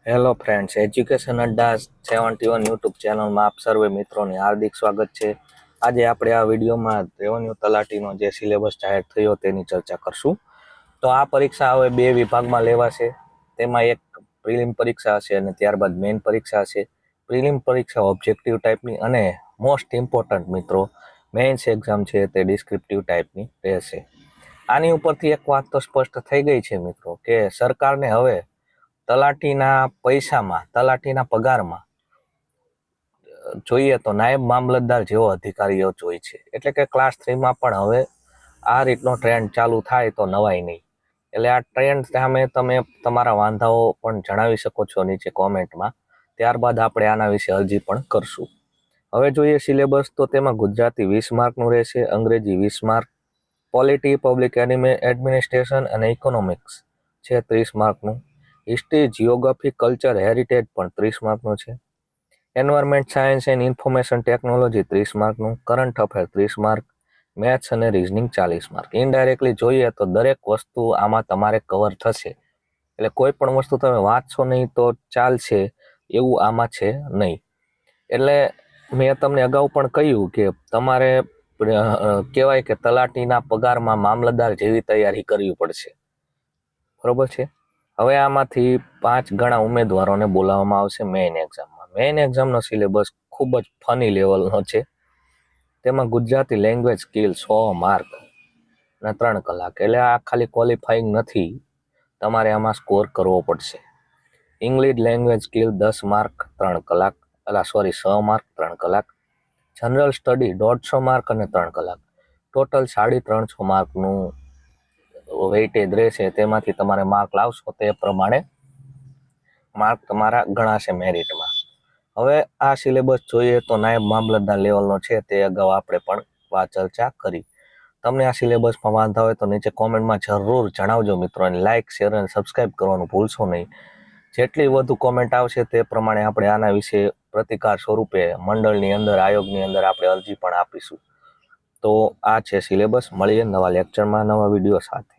Hello friends, education અડ્ડા 71 YouTube ચેનલમાં આપ સર્વે મિત્રોને હાર્દિક સ્વાગત છે. આજે આપણે આ વિડીયોમાં રેવન્યુ તલાટીનો જે સિલેબસ જાહેર થયો તેની ચર્ચા કરશું. તો આ પરીક્ષા હવે બે વિભાગમાં લેવાશે. તેમાં એક પ્રિલિમ પરીક્ષા હશે અને ત્યારબાદ મેઇન પરીક્ષા હશે. પ્રિલિમ પરીક્ષા ઓબ્જેક્ટિવ ટાઈપની અને મોસ્ટ ઇમ્પોર્ટન્ટ મિત્રો મેઇન્સ એક્ઝામ છે તે ડિસ્ક્રિપ્ટિવ ટાઈપની રહેશે. આની ઉપરથી એક વાત તો સ્પષ્ટ થઈ ગઈ છે મિત્રો કે સરકારને હવે તલાટીના પૈસામાં, તલાટીના પગારમાં જોઈએ તો નાયબ મામલતદાર જેવો અધિકારીઓ જોઈએ છે. એટલે કે ક્લાસ 3માં પણ હવે આ રીતનો ટ્રેન્ડ ચાલુ થાય તો નવાય નહીં. એટલે આ ટ્રેન્ડ સામે તમે તમારા વાંધાઓ પણ જણાવી શકો છો નીચે કોમેન્ટમાં. ત્યારબાદ આપણે આના વિશે અરજી પણ કરશું. હવે જોઈએ સિલેબસ, તો તેમાં ગુજરાતી 20 માર્કનું રહેશે, અંગ્રેજી 20 માર્ક, પોલિટી, પબ્લિક એડમિનિસ્ટ્રેશન અને ઇકોનોમિક્સ છે 30 માર્કનું, હિસ્ટ્રી, જિયોગ્રાફી, કલ્ચર, હેરિટેજ પણ 30 માર્કનું છે, environment science and information technology 30 માર્કનું, કરંટ અફેર 30 માર્ક, મેથ્સ અને રિઝનિંગ 40 માર્ક. ઇનડાયરેક્ટલી જોઈએ તો દરેક વસ્તુ આમાં તમારે કવર થશે. એટલે કોઈ પણ વસ્તુ તમે વાંચશો નહીં તો ચાલશે એવું આમાં છે નહીં. એટલે મેં તમને અગાઉ પણ કહ્યું કે તમારે કહેવાય કે તલાટીના પગારમાં મામલતદાર જેવી તૈયારી કરવી પડશે. બરોબર છે. હવે આમાંથી 5 ગણા ઉમેદવારોને બોલાવવામાં આવશે મેઇન એક્ઝામમાં. મેઇન એક્ઝામનો સિલેબસ ખૂબ જ ફની લેવલનો છે. તેમાં ગુજરાતી લેંગ્વેજ સ્કિલ 100 માર્ક અને 3 કલાક. એટલે આ ખાલી ક્વોલિફાઈંગ નથી, તમારે આમાં સ્કોર કરવો પડશે. ઇંગ્લિશ લેંગ્વેજ સ્કિલ 10 માર્ક 3 કલાક, 100 માર્ક 3 કલાક. જનરલ સ્ટડી 150 માર્ક અને 3 કલાક. ટોટલ 350 માર્કનું વેઇટેજ રહેશે. તેમાંથી તમારે માર્ક લાવશો તે પ્રમાણે માર્ક તમારા ગણાશે મેરિટમાં. હવે આ સિલેબસ જોઈએ તો નાયબ મામલતદાર લેવલનો છે, તે અગાઉ આપણે પણ ચર્ચા કરી. તમને આ સિલેબસમાં વાંધા હોય તો નીચે કોમેન્ટમાં જરૂર જણાવજો મિત્રો, અને લાઇક, શેર અને સબસ્ક્રાઈબ કરવાનું ભૂલશો નહીં. જેટલી વધુ કોમેન્ટ આવશે તે પ્રમાણે આપણે આના વિશે પ્રતિકાર સ્વરૂપે મંડળની અંદર, આયોગની અંદર આપણે અરજી પણ આપીશું. તો આ છે સિલેબસ. મળીએ નવા લેક્ચરમાં નવા વિડીયો સાથે.